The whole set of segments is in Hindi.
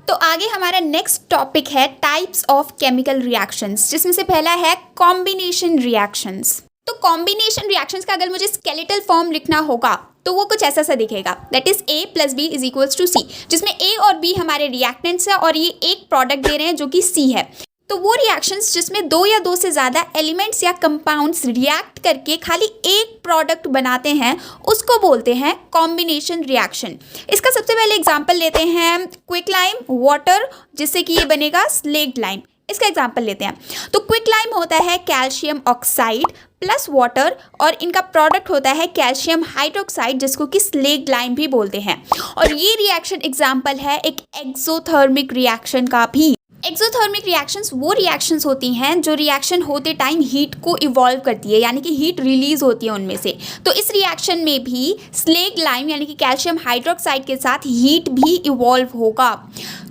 तो आगे हमारा नेक्स्ट टॉपिक है टाइप्स ऑफ केमिकल रिएक्शंस, जिसमें से पहला है कॉम्बिनेशन रिएक्शंस। तो कॉम्बिनेशन रिएक्शंस का अगर मुझे स्केलेटल फॉर्म लिखना होगा तो वो कुछ ऐसा सा दिखेगा, that is A + B = C, जिसमें A और B हमारे रिएक्टेंट्स हैं और ये एक प्रोडक्ट दे रहे हैं जो कि C है। तो वो रिएक्शंस जिसमें दो या दो से ज़्यादा एलिमेंट्स या कंपाउंड्स रिएक्ट करके खाली एक प्रोडक्ट बनाते हैं उसको बोलते हैं कॉम्बिनेशन रिएक्शन। इसका सबसे पहले एग्जांपल लेते हैं क्विकलाइम वाटर, जिससे कि ये बनेगा स्लेक्ड लाइम। इसका एग्जांपल लेते हैं। तो क्विकलाइम होता है कैल्शियम ऑक्साइड प्लस वाटर और इनका प्रोडक्ट होता है कैल्शियम हाइड्रोक्साइड, जिसको कि स्लेक्ड लाइम भी बोलते हैं। और ये रिएक्शन एग्जांपल है एक एक्सोथर्मिक रिएक्शन का भी। एक्सोथर्मिक रिएक्शंस वो रिएक्शंस होती हैं जो रिएक्शन होते टाइम हीट को इवॉल्व करती है, यानी कि हीट रिलीज होती है उनमें से। तो इस रिएक्शन में भी स्लेक्ड लाइम यानी कि कैल्शियम हाइड्रोक्साइड के साथ हीट भी इवॉल्व होगा।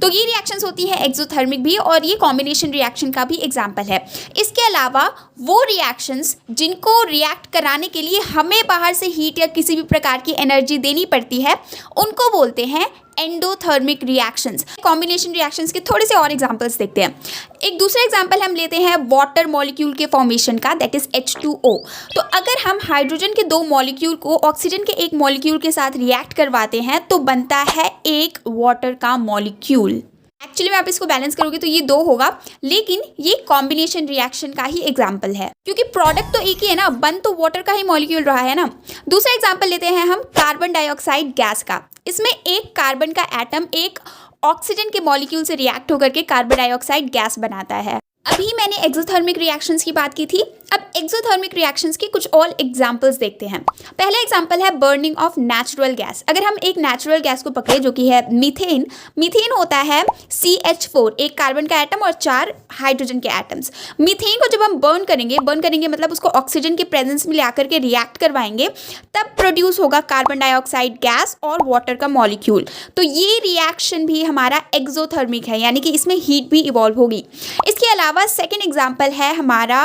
तो ये रिएक्शंस होती हैं एक्सोथर्मिक भी, और ये कॉम्बिनेशन रिएक्शन का भी एग्जाम्पल है। इसके अलावा वो रिएक्शंस जिनको रिएक्ट कराने के लिए हमें बाहर से हीट या किसी भी प्रकार की एनर्जी देनी पड़ती है उनको बोलते हैं एंडोथर्मिक रिएक्शंस। कॉम्बिनेशन रिएक्शंस के थोड़े से और एग्जांपल्स देखते हैं। एक दूसरा एग्जांपल हम लेते हैं वाटर मॉलिक्यूल के फॉर्मेशन का, दैट इज H2O। तो अगर हम हाइड्रोजन के दो मॉलिक्यूल को ऑक्सीजन के एक मॉलिक्यूल के साथ रिएक्ट करवाते हैं तो बनता है एक वाटर का मॉलिक्यूल। एक्चुअली में आप इसको बैलेंस करोगे तो ये दो होगा, लेकिन ये कॉम्बिनेशन रिएक्शन का ही एग्जाम्पल है क्योंकि प्रोडक्ट तो एक ही है ना, बन तो वाटर का ही मॉलिक्यूल रहा है ना। दूसरा एग्जाम्पल लेते हैं हम कार्बन डाइऑक्साइड गैस का। इसमें एक कार्बन का एटम एक ऑक्सीजन के मॉलिक्यूल से रिएक्ट होकर के कार्बन डाइऑक्साइड गैस बनाता है। अभी मैंने एक्सोथर्मिक रिएक्शंस की बात की थी, अब एक्सोथर्मिक रिएक्शंस के कुछ और एग्जांपल्स देखते हैं। पहला एग्जांपल है बर्निंग ऑफ नेचुरल गैस। अगर हम एक नेचुरल गैस को पकड़े जो कि है मीथेन। मीथेन होता है CH4, एक कार्बन का एटम और 4 हाइड्रोजन के एटम्स। मीथेन को जब हम बर्न करेंगे मतलब उसको ऑक्सीजन के प्रेजेंस में ला करके रिएक्ट करवाएंगे, तब प्रोड्यूस होगा कार्बन डाइऑक्साइड गैस और वाटर का मॉलिक्यूल। तो ये रिएक्शन भी हमारा एक्सोथर्मिक है, यानी कि इसमें हीट भी इवॉल्व होगी। इसके अलावा सेकेंड एग्जाम्पल है हमारा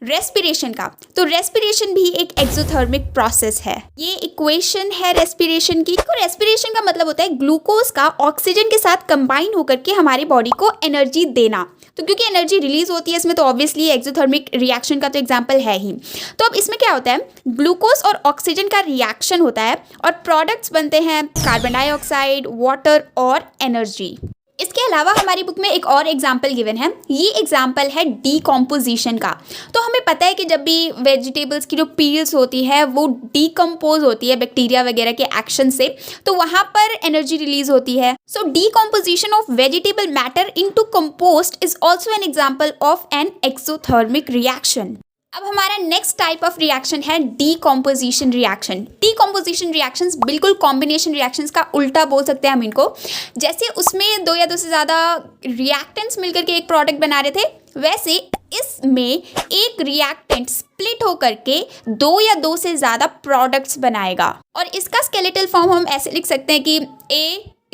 रेस्पिरेशन का। तो रेस्पिरेशन भी एक एक्सोथर्मिक प्रोसेस है। ये इक्वेशन है रेस्पिरेशन की। तो रेस्पिरेशन का मतलब होता है ग्लूकोज का ऑक्सीजन के साथ कंबाइन होकर के हमारी बॉडी को एनर्जी देना। तो क्योंकि एनर्जी रिलीज होती है इसमें, तो ऑब्वियसली एक्सोथर्मिक रिएक्शन का तो एग्जांपल है ही। तो अब इसमें क्या होता है, ग्लूकोज और ऑक्सीजन का रिएक्शन होता है और प्रोडक्ट्स बनते हैं कार्बन डाइऑक्साइड, वाटर और एनर्जी। इसके अलावा हमारी बुक में एक और एग्जाम्पल गिवन है। ये एग्जाम्पल है डीकम्पोजिशन का। तो हमें पता है कि जब भी वेजिटेबल्स की जो पील्स होती है वो डीकम्पोज होती है बैक्टीरिया वगैरह के एक्शन से, तो वहाँ पर एनर्जी रिलीज होती है। So decomposition of vegetable matter into compost is also an example of an exothermic reaction. अब हमारा नेक्स्ट टाइप ऑफ रिएक्शन है डीकम्पोजिशन रिएक्शन। डीकम्पोजिशन रिएक्शंस बिल्कुल कॉम्बिनेशन रिएक्शंस का उल्टा बोल सकते हैं हम इनको। जैसे उसमें दो या दो से ज़्यादा रिएक्टेंट्स मिलकर के एक प्रोडक्ट बना रहे थे, वैसे इसमें एक रिएक्टेंट स्प्लिट होकर के दो या दो से ज़्यादा प्रोडक्ट्स बनाएगा। और इसका स्केलेटल फॉर्म हम ऐसे लिख सकते हैं कि A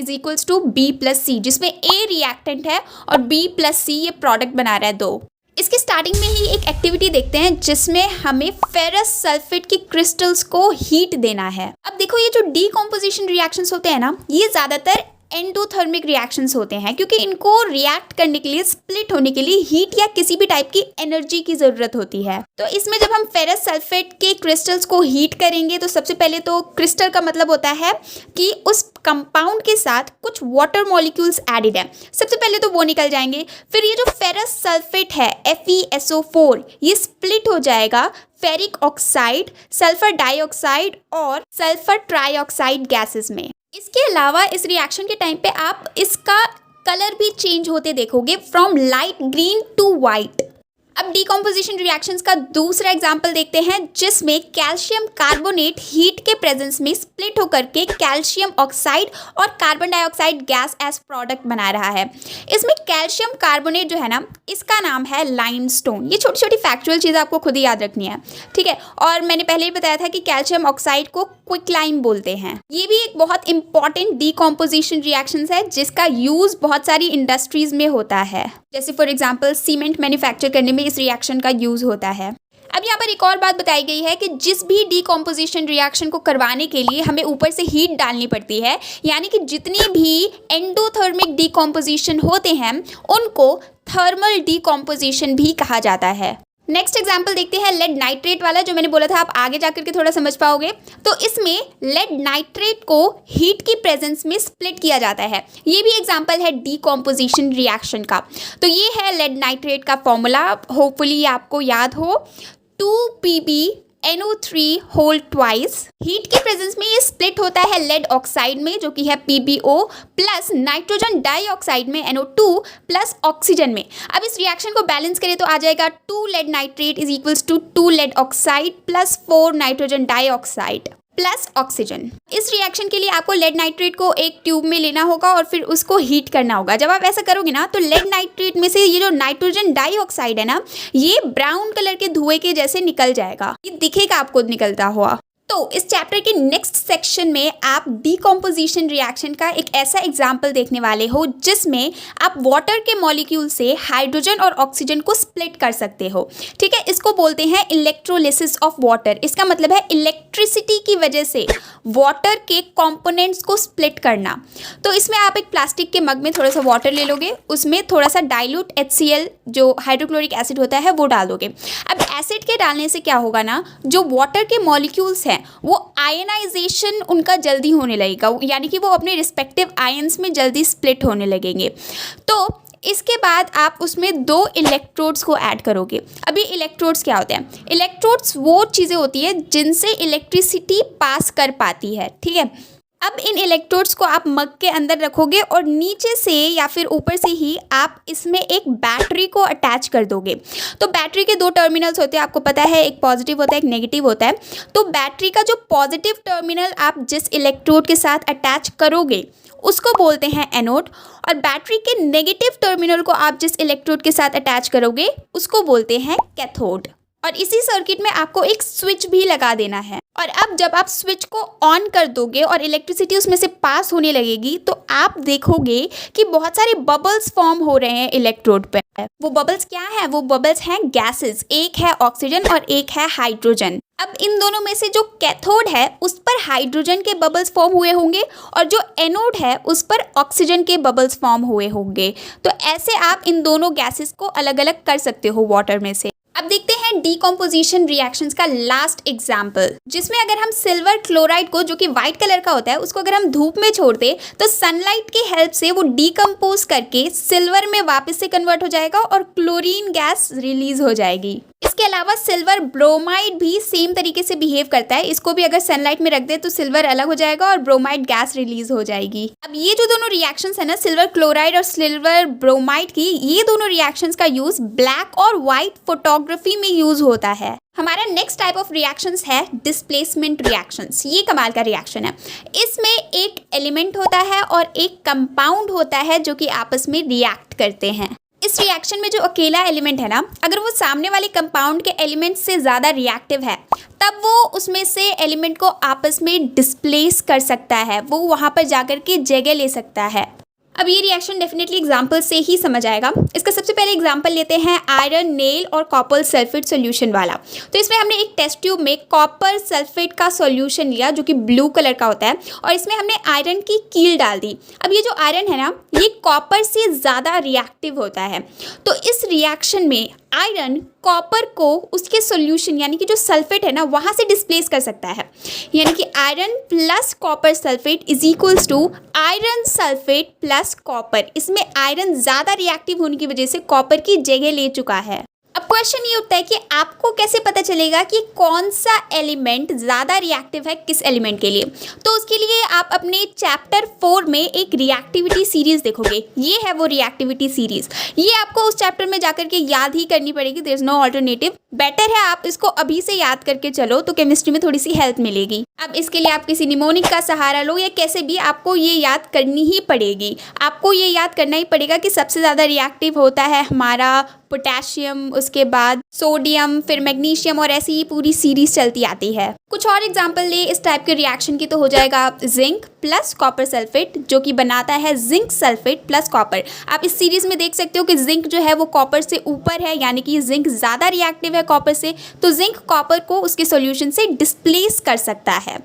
= B + C, जिसमें A रिएक्टेंट है और B + C ये प्रोडक्ट बना रहा है दो। इसके स्टार्टिंग में ही एक एक्टिविटी देखते हैं जिसमें हमें फेरस सल्फेट की क्रिस्टल्स को हीट देना है। अब देखो ये जो डीकम्पोजिशन रिएक्शंस होते हैं ना, ये ज़्यादातर एंडोथर्मिक रिएक्शंस होते हैं क्योंकि इनको रिएक्ट करने के लिए, स्प्लिट होने के लिए हीट या किसी भी टाइप की एनर्जी की ज़रूरत होती है। तो इसमें जब हम फेरस सल्फेट के क्रिस्टल्स को हीट करेंगे तो सबसे पहले तो क्रिस्टल का मतलब होता है कि उस कंपाउंड के साथ कुछ वाटर मॉलिक्यूल्स एडेड है। सबसे पहले तो वो निकल जाएंगे, फिर ये जो फेरस सल्फेट है FeSO4 ये स्प्लिट हो जाएगा फेरिक ऑक्साइड, सल्फर डाइऑक्साइड और सल्फर ट्राइऑक्साइड गैसेस में। इसके अलावा इस रिएक्शन के टाइम पे आप इसका कलर भी चेंज होते देखोगे from light green to white. अब डीकम्पोजिशन रिएक्शंस का दूसरा एग्जांपल देखते हैं जिसमें कैल्शियम कार्बोनेट हीट के प्रेजेंस में स्प्लिट होकर के कैल्शियम ऑक्साइड और carbon dioxide gas as product बना रहा है। इसमें कैल्शियम कार्बोनेट जो है ना, इसका नाम है लाइमस्टोन। ये छोटी छोटी फैक्चुअल चीज़ें आपको खुद ही याद रखनी है, ठीक है। और मैंने पहले ही बताया था कि कैल्शियम ऑक्साइड को क्विकलाइम बोलते हैं। ये भी एक बहुत इंपॉर्टेंट डीकम्पोजिशन रिएक्शन है जिसका यूज़ बहुत सारी इंडस्ट्रीज में होता है। जैसे फॉर एग्जाम्पल सीमेंट मैन्युफैक्चर करने में इस रिएक्शन का यूज़ होता है। अब यहाँ पर एक और बात बताई गई है कि जिस भी डीकॉम्पोजिशन रिएक्शन को करवाने के लिए हमें ऊपर से हीट डालनी पड़ती है, यानी कि जितनी भी एंडोथर्मिक डीकॉम्पोजिशन होते हैं उनको थर्मल डीकॉम्पोजिशन भी कहा जाता है। नेक्स्ट एग्जाम्पल देखते हैं लेड नाइट्रेट वाला, जो मैंने बोला था आप आगे जाकर के थोड़ा समझ पाओगे। तो इसमें लेड नाइट्रेट को हीट की प्रेजेंस में स्प्लिट किया जाता है। ये भी एग्जाम्पल है डीकॉम्पोजिशन रिएक्शन का। तो ये है लेड नाइट्रेट का फॉर्मूला, होपफुली आपको याद हो, 2PbNO3 होल ट्वाइस। हीट की प्रेजेंस में ये स्प्लिट होता है लेड ऑक्साइड में, जो कि है PbO, प्लस नाइट्रोजन डाइऑक्साइड में NO2 प्लस ऑक्सीजन में। अब इस रिएक्शन को बैलेंस करें तो आ जाएगा 2 lead nitrate is equals to 2 lead oxide plus 4 nitrogen dioxide plus oxygen. इस रिएक्शन के लिए आपको लेड नाइट्रेट को एक ट्यूब में लेना होगा और फिर उसको हीट करना होगा। जब आप ऐसा करोगे ना तो लेड नाइट्रेट में से ये जो नाइट्रोजन डाइऑक्साइड है ना, ये ब्राउन कलर के धुएं के जैसे निकल जाएगा, ये दिखेगा आपको निकलता हुआ। तो इस चैप्टर के नेक्स्ट सेक्शन में आप डीकॉम्पोजिशन रिएक्शन का एक ऐसा एग्जाम्पल देखने वाले हो जिसमें आप वाटर के मॉलिक्यूल से हाइड्रोजन और ऑक्सीजन को स्प्लिट कर सकते हो। ठीक है, इसको बोलते हैं इलेक्ट्रोलिसिस ऑफ वाटर। इसका मतलब है इलेक्ट्रिसिटी की वजह से वाटर के कंपोनेंट्स को स्प्लिट करना। तो इसमें आप एक प्लास्टिक के मग में थोड़ा सा वाटर ले लोगे, उसमें थोड़ा सा डाइल्यूट HCl जो हाइड्रोक्लोरिक एसिड होता है वो डाल दोगे। अब एसिड के डालने से क्या होगा ना, जो वाटर के मॉलिक्यूल्स हैं वो आयनाइजेशन उनका जल्दी होने लगेगा, यानी कि वो अपने रिस्पेक्टिव आयंस में जल्दी स्प्लिट होने लगेंगे। तो इसके बाद आप उसमें 2 इलेक्ट्रोड्स को ऐड करोगे। अब ये इलेक्ट्रोड्स क्या होते हैं? इलेक्ट्रोड्स वो चीज़ें होती है जिनसे इलेक्ट्रिसिटी पास कर पाती है। ठीक है, अब इन इलेक्ट्रोड्स को आप मग के अंदर रखोगे और नीचे से या फिर ऊपर से ही आप इसमें एक बैटरी को अटैच कर दोगे। तो बैटरी के 2 टर्मिनल्स होते हैं, आपको पता है, एक पॉजिटिव होता है, एक नेगेटिव होता है। तो बैटरी का जो पॉजिटिव टर्मिनल आप जिस इलेक्ट्रोड के साथ अटैच करोगे उसको बोलते हैं एनोड, और बैटरी के नेगेटिव टर्मिनल को आप जिस इलेक्ट्रोड के साथ अटैच करोगे उसको बोलते हैं कैथोड। और इसी सर्किट में आपको एक स्विच भी लगा देना है। और अब जब आप स्विच को ऑन कर दोगे और इलेक्ट्रिसिटी उसमें से पास होने लगेगी तो आप देखोगे कि बहुत सारे बबल्स फॉर्म हो रहे हैं इलेक्ट्रोड पे। वो बबल्स क्या है? वो बबल्स हैं गैसेस, एक है ऑक्सीजन और एक है हाइड्रोजन। अब इन दोनों में से जो कैथोड है उस पर हाइड्रोजन के बबल्स फॉर्म हुए होंगे और जो एनोड है उस पर ऑक्सीजन के बबल्स फॉर्म हुए होंगे। तो ऐसे आप इन दोनों गैसेस को अलग अलग कर सकते हो वाटर में से। अब देखते हैं डीकॉम्पोजिशन रिएक्शंस का लास्ट एग्जाम्पल, जिसमें अगर हम सिल्वर क्लोराइड को, जो कि व्हाइट कलर का होता है, उसको अगर हम धूप में छोड़ दें तो सनलाइट की हेल्प से वो डीकम्पोज करके सिल्वर में वापस से कन्वर्ट हो जाएगा और क्लोरीन गैस रिलीज हो जाएगी। इसके अलावा सिल्वर ब्रोमाइड भी सेम तरीके से बिहेव करता है। इसको भी अगर सनलाइट में रख दे तो सिल्वर अलग हो जाएगा और ब्रोमाइड गैस रिलीज हो जाएगी। अब ये जो दोनों रिएक्शंस है ना, सिल्वर क्लोराइड और सिल्वर ब्रोमाइड की, ये दोनों रिएक्शंस का यूज ब्लैक और व्हाइट फोटोग्राफी में यूज होता है। हमारा नेक्स्ट टाइप ऑफ रिएक्शंस है डिस्प्लेसमेंट रिएक्शंस। ये कमाल का रिएक्शन है। इसमें एक एलिमेंट होता है और एक कंपाउंड होता है जो कि आपस में रिएक्ट करते हैं। इस रिएक्शन में जो अकेला एलिमेंट है ना, अगर वो सामने वाले कंपाउंड के एलिमेंट से ज़्यादा रिएक्टिव है तब वो उसमें से एलिमेंट को आपस में डिस्प्लेस कर सकता है, वो वहाँ पर जाकर के जगह ले सकता है। अब ये रिएक्शन डेफिनेटली एग्जाम्पल से ही समझ आएगा। इसका सबसे पहले एग्जाम्पल लेते हैं आयरन नेल और कॉपर सल्फेट सॉल्यूशन वाला। तो इसमें हमने एक टेस्ट ट्यूब में कॉपर सल्फेट का सॉल्यूशन लिया जो कि ब्लू कलर का होता है, और इसमें हमने आयरन की कील डाल दी। अब ये जो आयरन है ना, ये कॉपर से ज़्यादा रिएक्टिव होता है। तो इस रिएक्शन में आयरन कॉपर को उसके सॉल्यूशन यानी कि जो सल्फेट है ना वहाँ से डिस्प्लेस कर सकता है। यानी कि iron plus copper sulphate is equals to iron sulphate plus copper. इसमें आयरन ज़्यादा रिएक्टिव होने की वजह से कॉपर की जगह ले चुका है। अब क्वेश्चन ये उठता है कि आपको कैसे पता चलेगा कि कौन सा एलिमेंट ज़्यादा रिएक्टिव है किस एलिमेंट के लिए। तो उसके लिए आप अपने चैप्टर 4 में एक रिएक्टिविटी सीरीज़ देखोगे। ये है वो रिएक्टिविटी सीरीज़। ये आपको उस चैप्टर में जाकर के याद ही करनी पड़ेगी, there is no alternative. Better है आप इसको अभी से याद करके चलो तो केमिस्ट्री में थोड़ी सी हेल्प मिलेगी। अब इसके लिए आप किसी निमोनिक का सहारा लो या कैसे भी, आपको ये याद करनी ही पड़ेगी। आपको ये याद करना ही पड़ेगा कि सबसे ज़्यादा रिएक्टिव होता है हमारा पोटेशियम, उसके बाद सोडियम, फिर मैग्नीशियम और ऐसी ही पूरी सीरीज चलती आती है। कुछ और एग्जांपल ले इस टाइप के रिएक्शन की तो हो जाएगा जिंक प्लस कॉपर सल्फेट, जो कि बनाता है जिंक सल्फेट प्लस कॉपर। आप इस सीरीज में देख सकते हो कि जिंक जो है वो कॉपर से ऊपर है, यानी कि जिंक ज़्यादा रिएक्टिव है कॉपर से, तो जिंक कॉपर को उसके सॉल्यूशन से डिस्प्लेस कर सकता है।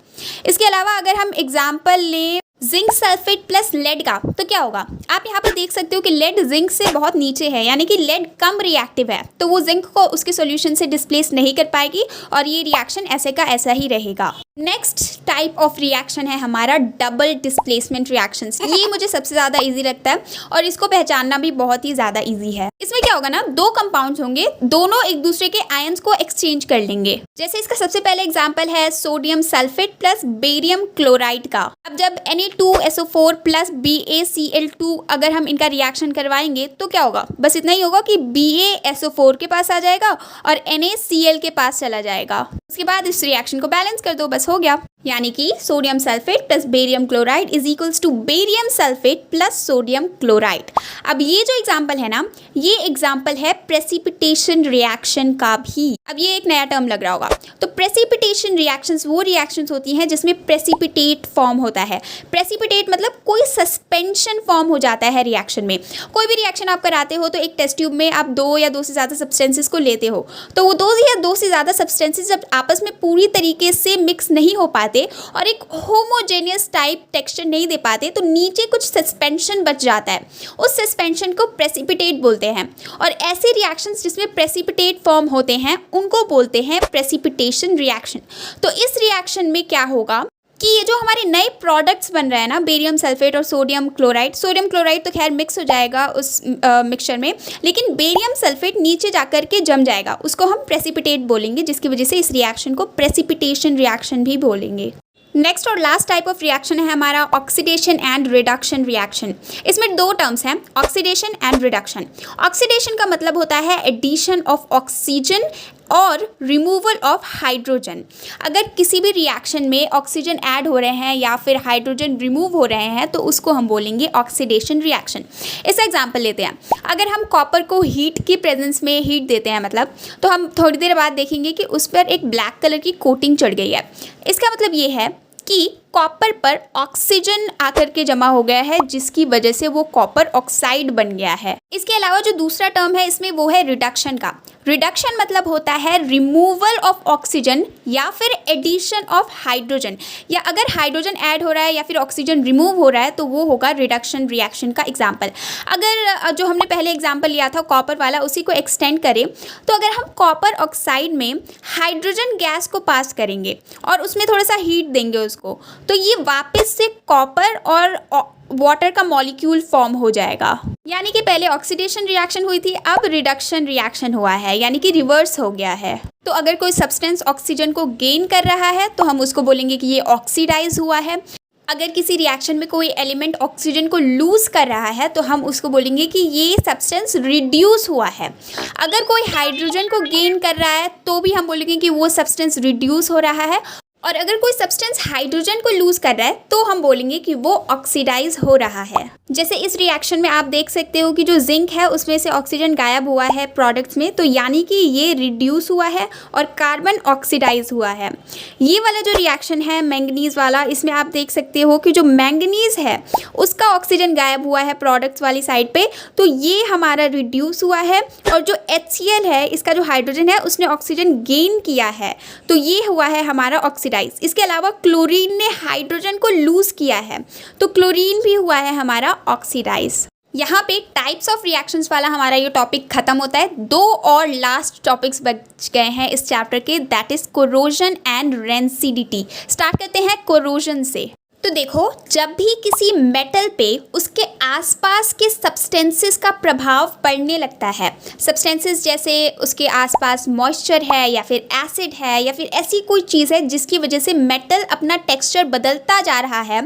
इसके अलावा अगर हम एग्जाम्पल लें जिंक सल्फेट प्लस लेड का, तो क्या होगा? आप यहाँ पे देख सकते हो कि लेड जिंक से बहुत नीचे है, यानी कि लेड कम रिएक्टिव है, तो वो जिंक को उसके सॉल्यूशन से डिस्प्लेस नहीं कर पाएगी और ये रिएक्शन ऐसे का ऐसा ही रहेगा। नेक्स्ट टाइप ऑफ रिएक्शन है हमारा डबल डिस्प्लेसमेंट रिएक्शंस। ये मुझे सबसे ज़्यादा इजी लगता है और इसको पहचानना भी बहुत ही ज़्यादा इजी है। इसमें क्या होगा ना, दो कंपाउंड्स होंगे, दोनों एक दूसरे के आयंस को एक्सचेंज कर लेंगे। जैसे इसका सबसे पहले एग्जांपल है sodium sulphate plus barium chloride का। अब जब Na2SO4 प्लस BaCl2 अगर हम इनका रिएक्शन करवाएंगे तो क्या होगा? बस इतना ही होगा कि BaSO4 के पास आ जाएगा और NaCl के पास चला जाएगा। उसके बाद इस रिएक्शन को बैलेंस कर दो, बस हो गया। यानी कि sodium sulphate plus barium chloride is equals to barium sulphate plus sodium chloride. अब ये जो एग्जांपल है ना, ये एग्जांपल है प्रेसिपिटेशन रिएक्शन का भी। अब ये एक नया टर्म लग रहा होगा। तो प्रेसिपिटेशन रिएक्शंस वो रिएक्शंस होती हैं जिसमें प्रेसिपिटेट फॉर्म होता है। प्रेसिपिटेट मतलब कोई सस्पेंशन फॉर्म हो जाता है रिएक्शन में। कोई भी रिएक्शन आप कराते हो तो एक टेस्ट ट्यूब में आप दो या दो से ज़्यादा सब्सटेंसेस को लेते हो, तो वो दो से ज़्यादा सब्सटेंसेस जब आपस में पूरी तरीके से मिक्स नहीं हो पाते और एक होमोजेनियस टाइप टेक्सचर नहीं दे पाते, तो नीचे कुछ सस्पेंशन बच जाता है। उस सस्पेंशन को प्रेसिपिटेट बोलते हैं और ऐसे रिएक्शंस जिसमें प्रेसिपिटेट फॉर्म होते हैं उनको बोलते हैं प्रेसिपिटेशन रिएक्शन। तो इस रिएक्शन में क्या होगा कि ये जो हमारे नए प्रोडक्ट्स बन रहे हैं ना, बेरियम सल्फेट और सोडियम क्लोराइड तो खैर मिक्स हो जाएगा उस मिक्सचर में, लेकिन बेरियम सल्फेट नीचे जाकर के जम जाएगा, उसको हम प्रेसिपिटेट बोलेंगे, जिसकी वजह से इस रिएक्शन को प्रेसिपिटेशन रिएक्शन भी बोलेंगे। नेक्स्ट और लास्ट टाइप ऑफ रिएक्शन है हमारा ऑक्सीडेशन एंड रिडक्शन रिएक्शन। इसमें दो टर्म्स हैं, ऑक्सीडेशन एंड रिडक्शन। ऑक्सीडेशन का मतलब होता है एडिशन ऑफ ऑक्सीजन और रिमूवल ऑफ हाइड्रोजन। अगर किसी भी रिएक्शन में ऑक्सीजन ऐड हो रहे हैं या फिर हाइड्रोजन रिमूव हो रहे हैं तो उसको हम बोलेंगे ऑक्सीडेशन रिएक्शन। इसका एग्जांपल लेते हैं। अगर हम कॉपर को हीट की प्रेजेंस में हीट देते हैं मतलब, तो हम थोड़ी देर बाद देखेंगे कि उस पर एक ब्लैक कलर की कोटिंग चढ़ गई है। इसका मतलब ये है कि कॉपर पर ऑक्सीजन आकर के जमा हो गया है, जिसकी वजह से वो कॉपर ऑक्साइड बन गया है। इसके अलावा जो दूसरा टर्म है इसमें वो है रिडक्शन का। रिडक्शन मतलब होता है रिमूवल ऑफ ऑक्सीजन या फिर एडिशन ऑफ हाइड्रोजन, या अगर हाइड्रोजन ऐड हो रहा है या फिर ऑक्सीजन रिमूव हो रहा है तो वो होगा रिडक्शन रिएक्शन का एग्जाम्पल। अगर जो हमने पहले एग्जाम्पल लिया था कॉपर वाला, उसी को एक्सटेंड करें तो अगर हम कॉपर ऑक्साइड में हाइड्रोजन गैस को पास करेंगे और उसमें थोड़ा सा हीट देंगे उसको, तो ये वापस से कॉपर और वाटर का मॉलिक्यूल फॉर्म हो जाएगा। यानी कि पहले ऑक्सीडेशन रिएक्शन हुई थी, अब रिडक्शन रिएक्शन हुआ है, यानी कि रिवर्स हो गया है। तो अगर कोई सब्सटेंस ऑक्सीजन को गेन कर रहा है तो हम उसको बोलेंगे कि ये ऑक्सीडाइज हुआ है। अगर किसी रिएक्शन में कोई एलिमेंट ऑक्सीजन को लूज कर रहा है तो हम उसको बोलेंगे कि ये सब्सटेंस रिड्यूस हुआ है। अगर कोई हाइड्रोजन को गेन कर रहा है तो भी हम बोलेंगे कि वो सब्सटेंस रिड्यूस हो रहा है, और अगर कोई सब्सटेंस हाइड्रोजन को लूज कर रहा है तो हम बोलेंगे कि वो ऑक्सीडाइज हो रहा है। जैसे इस रिएक्शन में आप देख सकते हो कि जो जिंक है उसमें से ऑक्सीजन गायब हुआ है प्रोडक्ट्स में, तो यानी कि ये रिड्यूस हुआ है और कार्बन ऑक्सीडाइज हुआ है। ये वाला जो रिएक्शन है मैंगनीज वाला, इसमें आप देख सकते हो कि जो मैंगनीज है उसका ऑक्सीजन गायब हुआ है प्रोडक्ट्स वाली साइड पे, तो ये हमारा रिड्यूस हुआ है। और जो HCl है, इसका जो हाइड्रोजन है उसने ऑक्सीजन गेन किया है, तो ये हुआ है हमारा ऑक्सीडाइज। इसके अलावा क्लोरीन ने हाइड्रोजन को लूज किया है, तो क्लोरीन भी हुआ है हमारा ऑक्सीडाइज। यहाँ पे टाइप्स ऑफ रिएक्शंस वाला हमारा ये टॉपिक खत्म होता है। दो और लास्ट टॉपिक्स बच गए हैं इस चैप्टर के, that is corrosion and rancidity. Start करते हैं कोरोजन से। तो देखो, जब भी किसी मेटल पे उसके आसपास के सब्सटेंसेस का प्रभाव पड़ने लगता है, सब्सटेंसेस जैसे उसके आसपास मॉइस्चर है या फिर एसिड है या फिर ऐसी कोई चीज़ है जिसकी वजह से मेटल अपना टेक्सचर बदलता जा रहा है,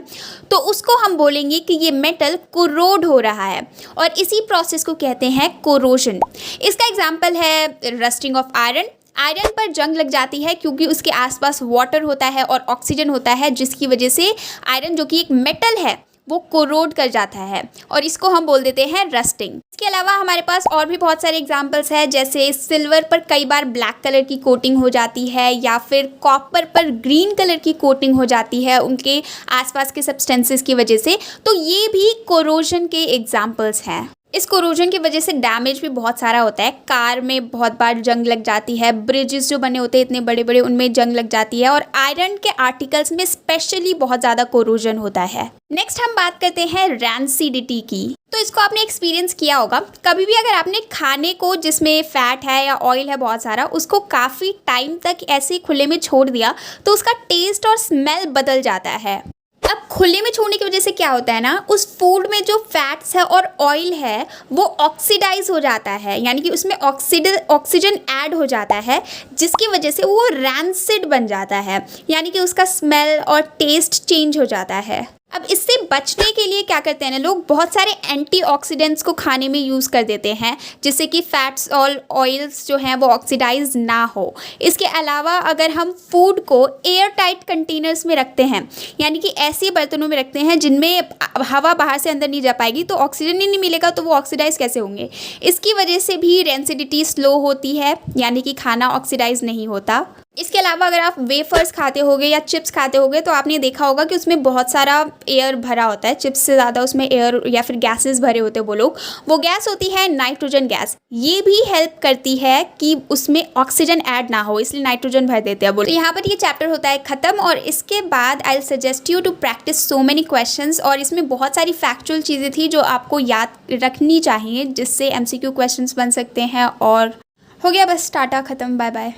तो उसको हम बोलेंगे कि ये मेटल कोरोड हो रहा है और इसी प्रोसेस को कहते हैं कोरोजन। इसका एग्जाम्पल है रस्टिंग ऑफ आयरन। आयरन पर जंग लग जाती है क्योंकि उसके आसपास वाटर होता है और ऑक्सीजन होता है, जिसकी वजह से आयरन जो कि एक मेटल है वो कोरोड कर जाता है और इसको हम बोल देते हैं रस्टिंग। इसके अलावा हमारे पास और भी बहुत सारे एग्जांपल्स हैं, जैसे सिल्वर पर कई बार ब्लैक कलर की कोटिंग हो जाती है या फिर कॉपर पर ग्रीन कलर की कोटिंग हो जाती है उनके आसपास के सब्सटेंसेस की वजह से। तो ये भी कोरोजन के एग्जांपल्स हैं। इस कोरोजन की वजह से डैमेज भी बहुत सारा होता है। कार में बहुत बार जंग लग जाती है, ब्रिजेस जो बने होते हैं इतने बड़े बड़े उनमें जंग लग जाती है और आयरन के आर्टिकल्स में स्पेशली बहुत ज़्यादा कोरोजन होता है। नेक्स्ट हम बात करते हैं रैंसिडिटी की। तो इसको आपने एक्सपीरियंस किया होगा कभी भी, अगर आपने खाने को जिसमें फैट है या ऑयल है बहुत सारा, उसको काफ़ी टाइम तक ऐसे ही खुले में छोड़ दिया तो उसका टेस्ट और स्मेल बदल जाता है। अब खुले में छोड़ने की वजह से क्या होता है ना, उस फूड में जो फैट्स है और ऑयल है वो ऑक्सीडाइज हो जाता है, यानी कि उसमें ऑक्सीजन ऐड हो जाता है, जिसकी वजह से वो रैंसिड बन जाता है, यानी कि उसका स्मेल और टेस्ट चेंज हो जाता है। अब इससे बचने के लिए क्या करते हैं ना लोग, बहुत सारे एंटीऑक्सीडेंट्स को खाने में यूज़ कर देते हैं जिससे कि फैट्स और ऑयल्स जो हैं वो ऑक्सीडाइज ना हो। इसके अलावा अगर हम फूड को एयर टाइट कंटेनर्स में रखते हैं, यानी कि ऐसे बर्तनों में रखते हैं जिनमें हवा बाहर से अंदर नहीं जा पाएगी, तो ऑक्सीजन ही नहीं मिलेगा तो वो ऑक्सीडाइज कैसे होंगे। इसकी वजह से भी रेंसिडिटी स्लो होती है, यानी कि खाना ऑक्सीडाइज नहीं होता। इसके अलावा अगर आप वेफर्स खाते होगे या चिप्स खाते होगे तो आपने देखा होगा कि उसमें बहुत सारा एयर भरा होता है, चिप्स से ज़्यादा उसमें एयर या फिर गैसेस भरे होते हैं वो गैस होती है नाइट्रोजन गैस। ये भी हेल्प करती है कि उसमें ऑक्सीजन ऐड ना हो, इसलिए नाइट्रोजन भर देते हैं तो यहाँ पर ये चैप्टर होता है ख़त्म। और इसके बाद I suggest you to practise so many questions, और इसमें बहुत सारी फैक्चुअल चीज़ें थी जो आपको याद रखनी चाहिए जिससे MCQ क्वेश्चंस बन सकते हैं। और हो गया बस, टाटा, ख़त्म, बाय बाय।